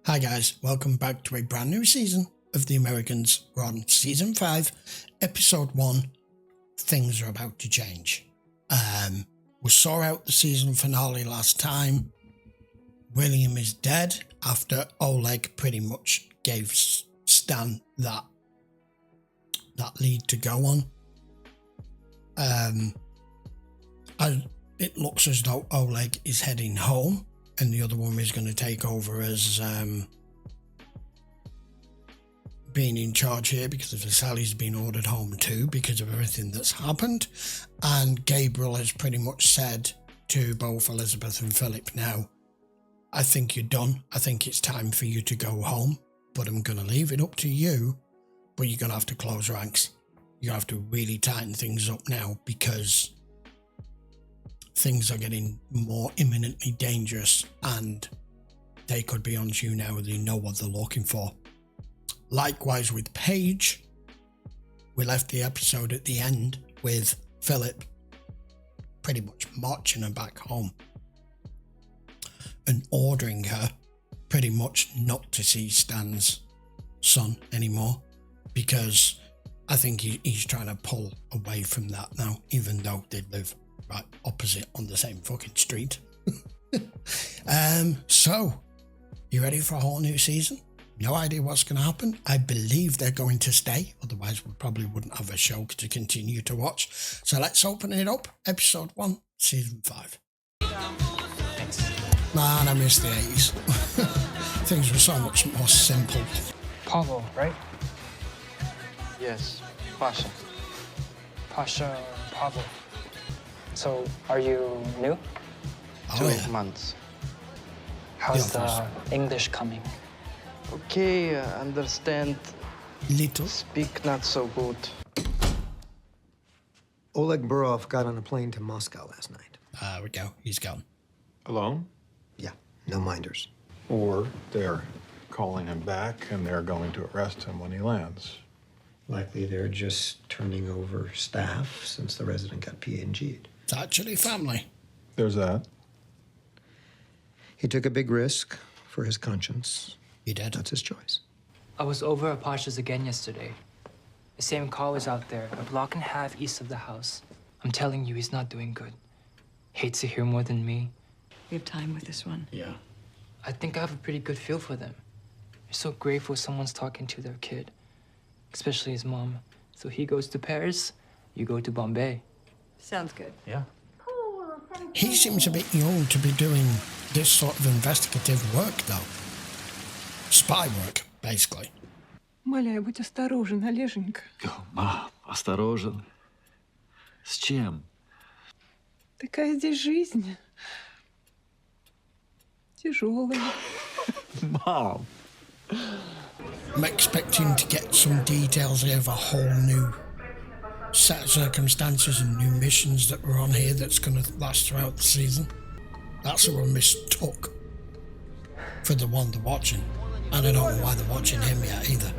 Hi guys, welcome back to a brand new season of The Americans. We're on season 5, episode 1, Things Are About to Change. We saw out the season finale last time. William is dead after Oleg pretty much gave Stan that lead to go on. It looks as though Oleg is heading home and the other one is going to take over as being in charge here because Vasili's been ordered home too because of everything that's happened. And Gabriel has pretty much said to both Elizabeth and Philip, now, I think you're done. I think it's time for you to go home, but I'm going to leave it up to you, but you're going to have to close ranks. You have to really tighten things up now because things are getting more imminently dangerous and they could be on to you now. They know what they're looking for. Likewise with Paige, we left the episode at the end with Philip pretty much marching her back home and ordering her pretty much not to see Stan's son anymore, because I think he's trying to pull away from that now, even though they live right opposite on the same fucking street. So, you ready for a whole new season? No idea what's going to happen. I believe they're going to stay, otherwise we probably wouldn't have a show to continue to watch. So let's open it up. Episode 1, Season 5. Man, I miss the 80s. Things were so much more simple. Pavel, right? Yes, Pasha. Pasha, Pavel. So, are you new? Oh, 12 months. How's Yeah, the English coming? Okay, understand. Little. Speak not so good. Oleg Burov got on a plane to Moscow last night. There we go. He's gone. Alone? Yeah, no minders. Or they're calling him back and they're going to arrest him when he lands. Likely they're just turning over staff since the resident got PNG'd. It's actually family. There's that. He took a big risk for his conscience. He did. That's his choice. I was over at Pasha's again yesterday. The same car was out there, a block and a half east of the house. I'm telling you, he's not doing good. Hates it here more than me. We have time with this one. Yeah. I think I have a pretty good feel for them. They're so grateful someone's talking to their kid, especially his mom. So he goes to Paris, you go to Bombay. Sounds good. Yeah. He seems a bit young to be doing this sort of investigative work, though. Spy work, basically. Умоляю, будь осторожен, Олеженька. Мам, осторожен. С чем? Такая здесь жизнь. Тяжелая. Мам. I'm expecting to get some details here of a whole new set of circumstances and new missions that were on here that's going to last throughout the season. That's what we mistook for the one they're watching. And I don't know why they're watching him yet either.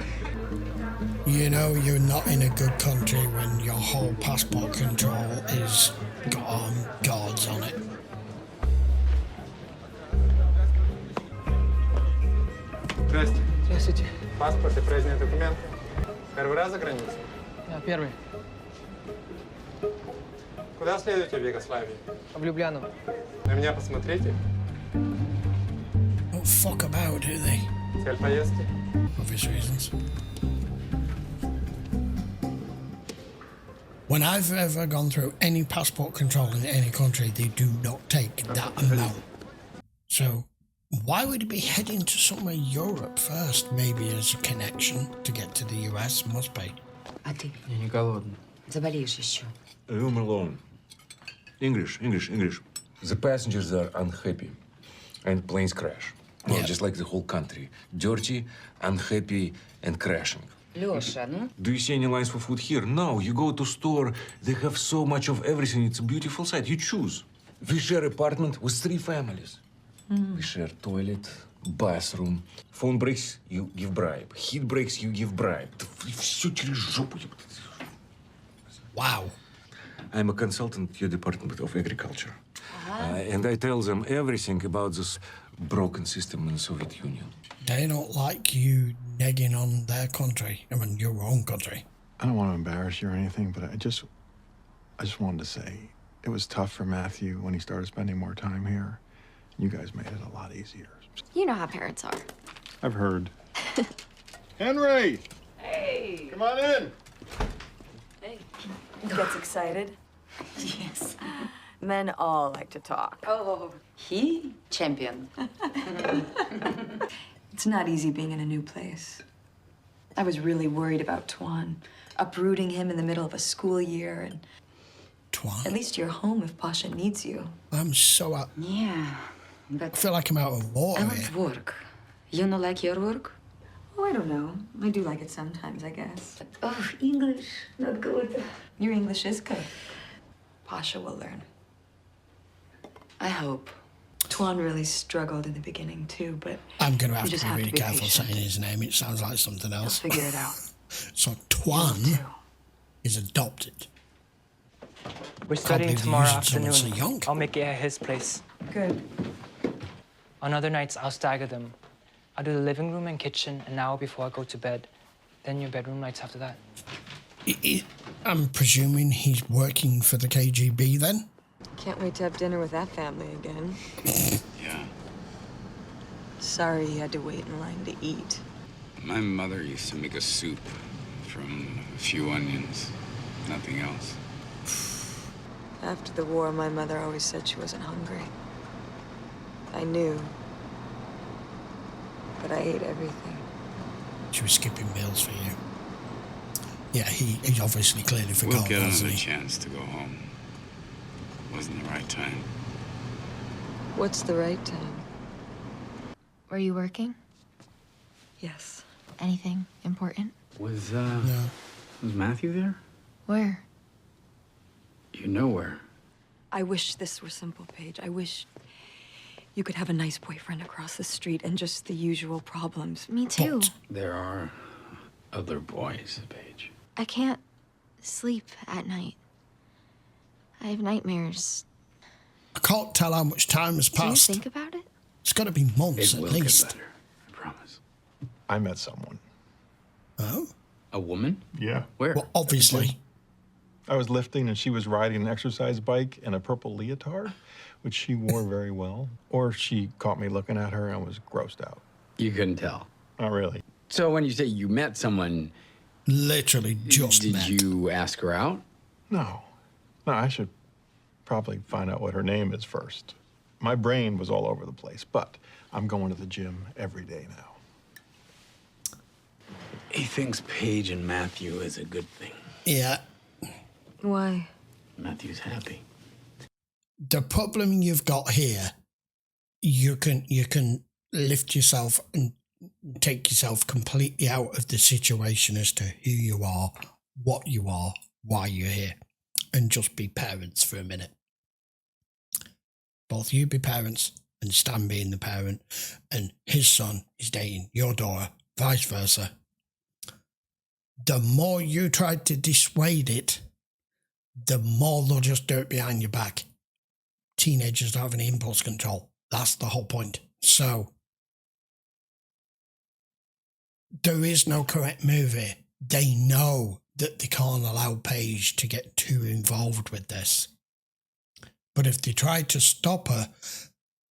You know you're not in a good country when your whole passport control is got guards on it. Здрасте. Здравствуйте. Паспорт и проездной документ. Первый раз за границей? Я первый. Куда следуете в Югославии? В Любляну. На меня посмотрите. Don't fuck about, do they? Цель поездки. Obvious reasons. When I've ever gone through any passport control in any country, they do not take that amount. So why would he be heading to somewhere Europe first? Maybe as a connection to get to the US, must be. А ты Я не голодный. заболеешь еще. Room alone. English. The passengers are unhappy and planes crash. Well, Yeah. just like the whole country. Dirty, unhappy, and crashing. Леша, ну? Do you see any lines for food here? No, you go to store, they have so much of everything. It's a beautiful sight. You choose. We share apartment with 3 families. We share toilet, bathroom. Phone breaks, you give bribe. Heat breaks, you give bribe. Все через жопу. Wow. I'm a consultant to your Department of Agriculture. And I tell them everything about this broken system in the Soviet Union. They don't like you negging on their country. I mean, your own country. I don't want to embarrass you or anything, but I just wanted to say it was tough for Matthew when he started spending more time here. You guys made it a lot easier. You know how parents are. I've heard. Henry! Hey. Come on in. Hey. He gets excited. Yes. Men all like to talk. Oh, he champion. It's not easy being in a new place. I was really worried about Tuan, uprooting him in the middle of a school year, and Tuan? at least you're home if Pasha needs you. I'm so out. Yeah, I but feel like I'm out of water I here. want work. You don't like your work? Oh, I don't know. I do like it sometimes, I guess. Oh, English, not good. Your English is good. Pasha will learn. I hope. Tuan really struggled in the beginning, too, but I'm going to you have just to be have really to be careful patient. saying his name. It sounds like something I'll else. figure it out. So Tuan Too. is adopted. We're studying believe they tomorrow use someone so afternoon. young. I'll make it at his place. Good. On other nights, I'll stagger them. I'll do the living room and kitchen an hour before I go to bed. Then your bedroom nights after that. I'm presuming he's working for the KGB then? Can't wait to have dinner with that family again. Yeah. Sorry you had to wait in line to eat. My mother used to make a soup from a few onions, nothing else. After the war, my mother always said she wasn't hungry. I knew. But I ate everything. She was skipping meals for you. Yeah, he obviously clearly forgot, We'll get wasn't another he? chance to go home. Wasn't the right time. What's the right time? Were you working? Yes. Anything important? Was No. Matthew there? Where? You know where. I wish this were simple, Paige. I wish you could have a nice boyfriend across the street and just the usual problems. Me too. But There are other boys, Paige. I can't sleep at night. I have nightmares. I can't tell how much time has Do you passed. think about it? It's got to be months It at will least. get better, I promise. I met someone. Oh? A woman? Yeah. Where? Well, obviously. I was lifting and she was riding an exercise bike in a purple leotard, which she wore very well. Or she caught me looking at her and was grossed out. You couldn't tell. Not really. So when you say you met someone, Literally just did met. you ask her out? No. No, I should probably find out what her name is first. My brain was all over the place, but I'm going to the gym every day now. He thinks Paige and Matthew is a good thing. Yeah. Why? Matthew's happy. The problem you've got here, you can lift yourself and take yourself completely out of the situation as to who you are, what you are, why you're here, and just be parents for a minute. Both you be parents and Stan being the parent, and his son is dating your daughter, vice versa. The more you try to dissuade it, the more they'll just do it behind your back. Teenagers don't have any impulse control. That's the whole point. So, there is no correct move here. They know that they can't allow Paige to get too involved with this. But if they try to stop her,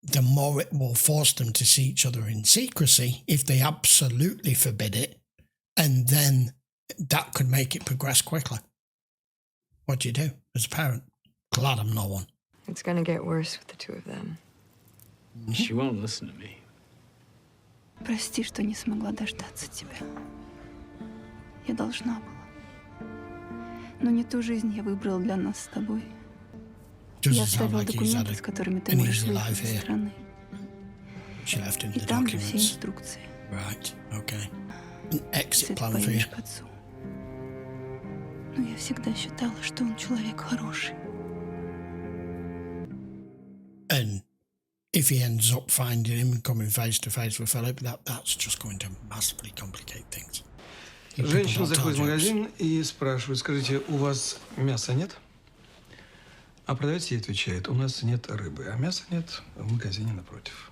the more it will force them to see each other in secrecy if they absolutely forbid it. And then that could make it progress quickly. What do you do as a parent? Glad I'm not one. It's gonna get worse with the two of them. She won't listen to me. Прости, что не смогла дождаться тебя. Я должна была. Но не ту жизнь я выбрала для нас с тобой. Я оставила документы, с которыми ты можешь выйти из страны. И там же все инструкции. Right, okay. An exit Если ты plan for you. поедешь к отцу. Но я всегда считала, что он человек хороший. And if he ends up finding him and coming face to face with Philip, that's just going to massively complicate things. Женщина заходит в магазин и спрашивает: скажите, у вас мяса нет? А продавец ей отвечает: у нас нет рыбы, а мяса нет в магазине напротив.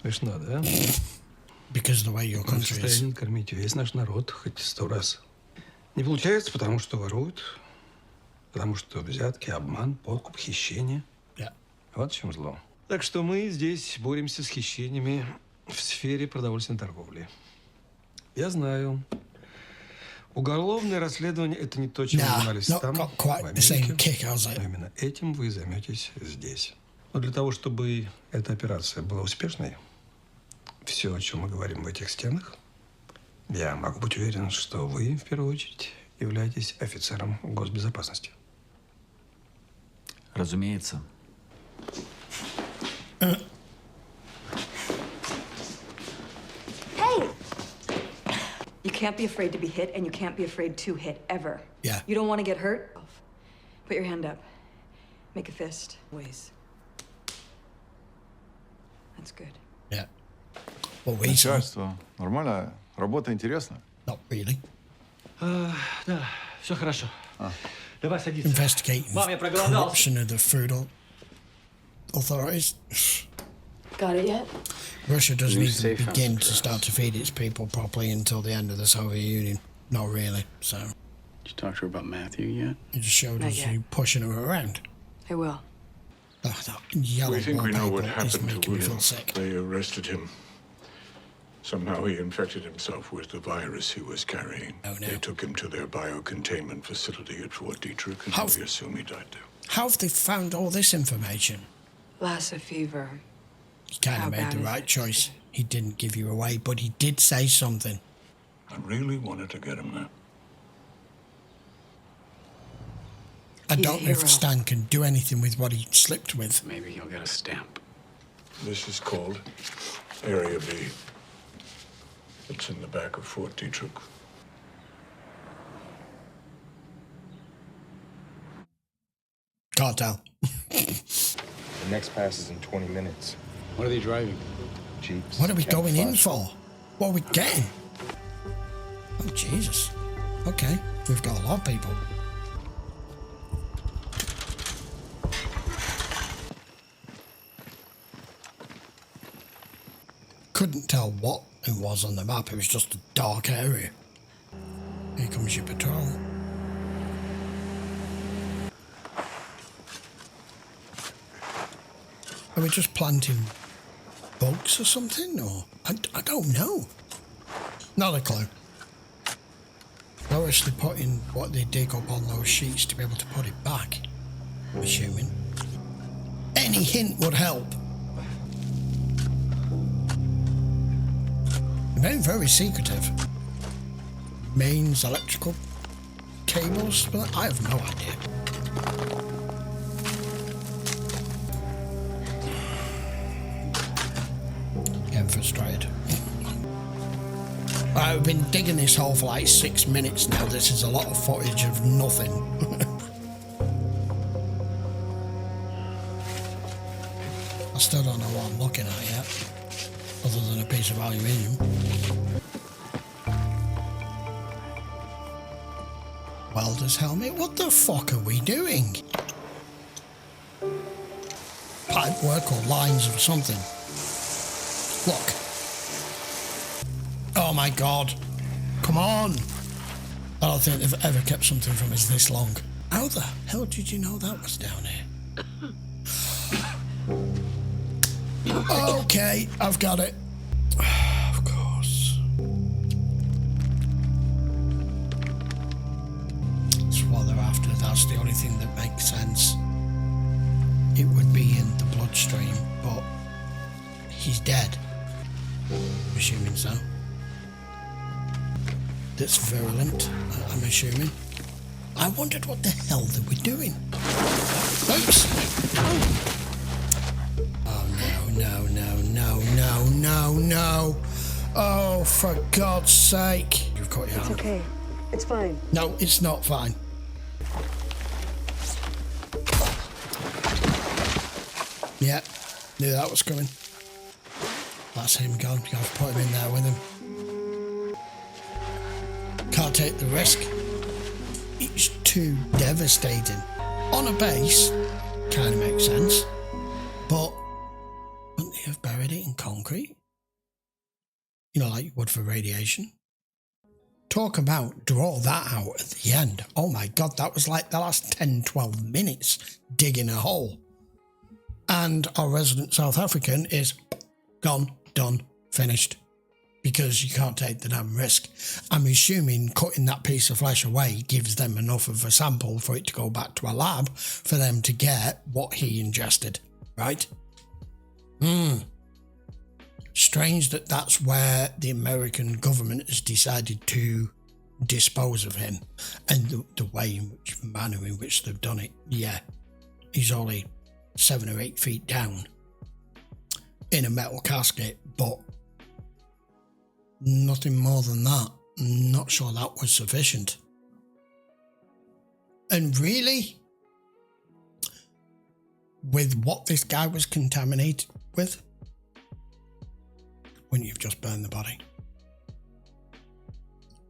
Смешно, да? Because of the way your Мы в country is. состоянии кормить весь наш народ хоть 100 раз. Не получается, потому что воруют, потому что взятки, обман, подкуп, хищение. Yeah. Вот в чем зло. Так что мы здесь боремся с хищениями в сфере продовольственной торговли. Я знаю. Уголовное расследование – это не то, чем вы занимались там, в Америке. Но именно этим вы займетесь здесь. Но для того, чтобы эта операция была успешной, все, о чем мы говорим в этих стенах, я могу быть уверен, что вы, в первую очередь, являетесь офицером госбезопасности. Разумеется. Hey! You can't be afraid to be hit, and you can't be afraid to hit, ever. Yeah. You don't want to get hurt? Put your hand up. Make a fist. Ways. That's good. Yeah. Well, we Начальство. Нормально? Работа интересна? Not really. Да, все хорошо. Давай садиться. Investigating Мам, я проголодался. corruption of the food authorities. Got it yet? Russia doesn't New even safe house begin for to us. start to feed its people properly until the end of the Soviet Union. Not really. So Did you talk to her about Matthew yet? you just showed Not us yet. you pushing her around. I will. Oh, that yellow We think we know what wallpaper is happened to making me William. feel sick. They arrested him. Somehow he infected himself with the virus he was carrying. Oh, no. They took him to their biocontainment facility at Fort Detrick, and How- we assume he died there. How have they found all this information? Lassa fever. He kind How of made bad the is right it? choice. He didn't give you away, but he did say something. I really wanted to get him there. I He's a don't know if hero. Stan can do anything with what he slipped with. Maybe he'll get a stamp. This is called Area B. It's in the back of Fort Detrick. Can't tell. The next pass is in 20 minutes. What are they driving? Jeeps. What are we Cat going in Flash. for? What are we getting? Oh, Jesus. Okay, we've got a lot of people. Couldn't tell what it was on the map, it was just a dark area. Here comes your patrol. Are we just planting bugs or something? Or I don't know. Not a clue. They're actually putting what they dig up on those sheets to be able to put it back. I'm assuming. Any hint would help. They're very secretive. Mains, electrical cables, but I have no idea. Getting frustrated. I've been digging this hole for like 6 minutes now. This is a lot of footage of nothing. I still don't know what I'm looking at yet, other than a piece of aluminium. Welder's helmet? What the fuck are we doing? Pipe work or lines or something. Look. Oh my god. Come on. I don't think they've ever kept something from us this long. How the hell did you know that was down here? Okay, I've got it. Of course. That's what they're after. That's the only thing that makes sense. It would be in the bloodstream, but he's dead. I'm assuming so. That's virulent, I'm assuming. I wondered what the hell they were doing. Oops! Oh no. Oh, for God's sake. You've got your hand. Okay. It's fine. No, it's not fine. Yeah, knew that was coming. That's him gone. You have to put him in there with him. Can't take the risk. It's too devastating. On a base, kind of makes sense. But wouldn't they have buried it in concrete. You know, like you would for radiation. Talk about draw that out at the end. Oh my God, that was like the last 10, 12 minutes digging a hole. And our resident South African is gone, done, finished. Because you can't take the damn risk. I'm assuming cutting that piece of flesh away gives them enough of a sample for it to go back to a lab for them to get what he ingested, right? Strange that that's where the American government has decided to dispose of him, and the way in which, manner in which they've done it. Yeah, he's only 7 or 8 feet down in a metal casket, but nothing more than that. I'm not sure that was sufficient. And really, with what this guy was contaminated with, wouldn't you have just burned the body?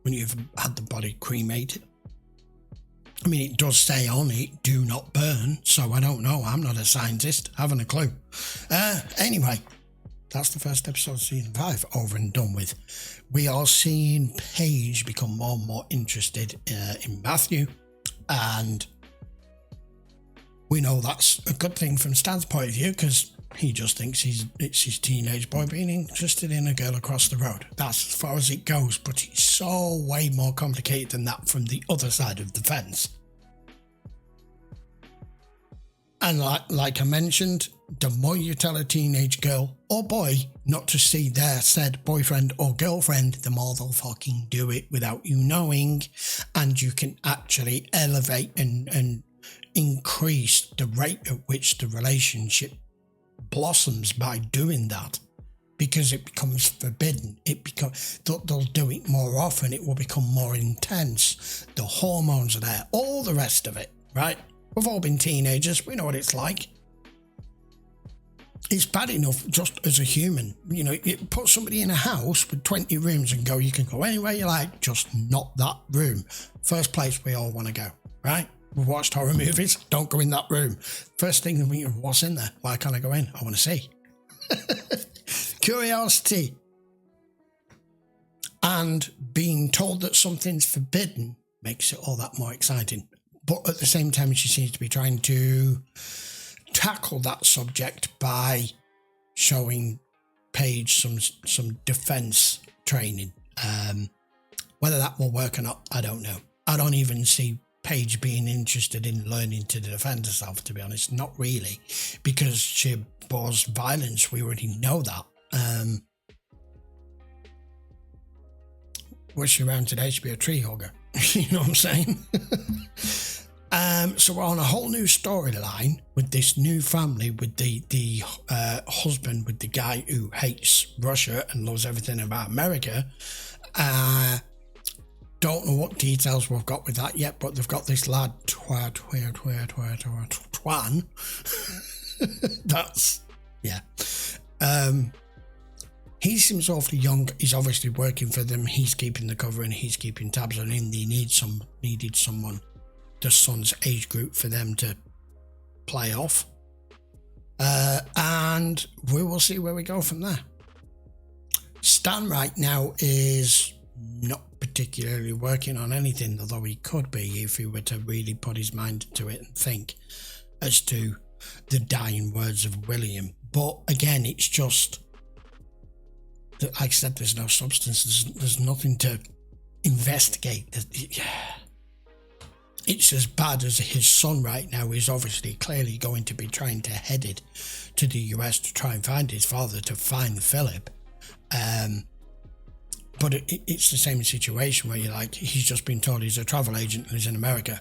Wouldn't you have had the body cremated? I mean, it does say on it, do not burn, so I don't know. I'm not a scientist, haven't a clue. Anyway, that's the first episode of season 5 over and done with. We are seeing Paige become more and more interested in Matthew, and we know that's a good thing from Stan's point of view, because he just thinks it's his teenage boy being interested in a girl across the road. That's as far as it goes, but it's so way more complicated than that from the other side of the fence. And like I mentioned, the more you tell a teenage girl or boy not to see their said boyfriend or girlfriend, the more they'll fucking do it without you knowing. And you can actually elevate and increase the rate at which the relationship blossoms by doing that, because it becomes forbidden. They'll do it more often. It will become more intense. The hormones are there, all the rest of it, right? We've all been teenagers. We know what it's like. It's bad enough just as a human. You know, you put somebody in a house with 20 rooms and go, you can go anywhere you like, just not that room. First place we all want to go, right? We've watched horror movies. Don't go in that room. First thing, what's in there? Why can't I go in? I want to see. Curiosity. And being told that something's forbidden makes it all that more exciting. But at the same time, she seems to be trying to tackle that subject by showing Paige some defense training. Whether that will work or not, I don't know. I don't even see Paige being interested in learning to defend herself, to be honest. Not really, because she abhors violence. We already know that. Was she around today? She'd be a tree hugger. You know what I'm saying? So we're on a whole new storyline with this new family, with the husband, with the guy who hates Russia and loves everything about America. Don't know what details we've got with that yet, but they've got this lad, Twan. That's, yeah. He seems awfully young. He's obviously working for them. He's keeping the cover and he's keeping tabs on him. They needed someone, the son's age group, for them to play off. And we will see where we go from there. Stan right now is not particularly working on anything, although he could be if he were to really put his mind to it and think as to the dying words of William. But again, it's just, like I said, there's no substance. There's nothing to investigate. It's as bad as his son right now is obviously clearly going to be trying to head it to the US to try and find his father, to find Philip. But it's the same situation where you're like, he's just been told he's a travel agent and he's in America.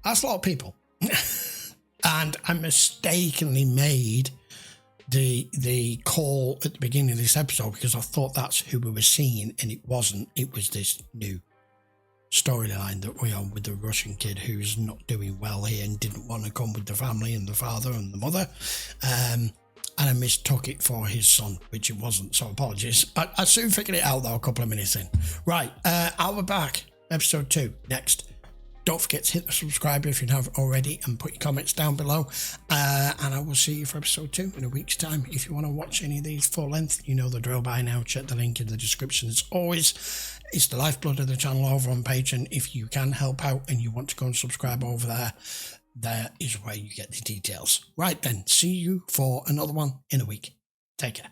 That's a lot of people. And I mistakenly made the call at the beginning of this episode because I thought that's who we were seeing, and it wasn't. It was this new storyline that we're on with the Russian kid who's not doing well here and didn't want to come with the family and the father and the mother. And I mistook it for his son, which it wasn't, so apologies. I soon figured it out though, a couple of minutes in. Right, I'll be back. Episode 2 next. Don't forget to hit the subscribe if you haven't already, and put your comments down below. And I will see you for episode 2 in a week's time. If you want to watch any of these full length, you know the drill by now. Check the link in the description. As always, it's the lifeblood of the channel over on Paige, and if you can help out and you want to go and subscribe over there, there is where you get the details. Right then, see you for another one in a week. Take care.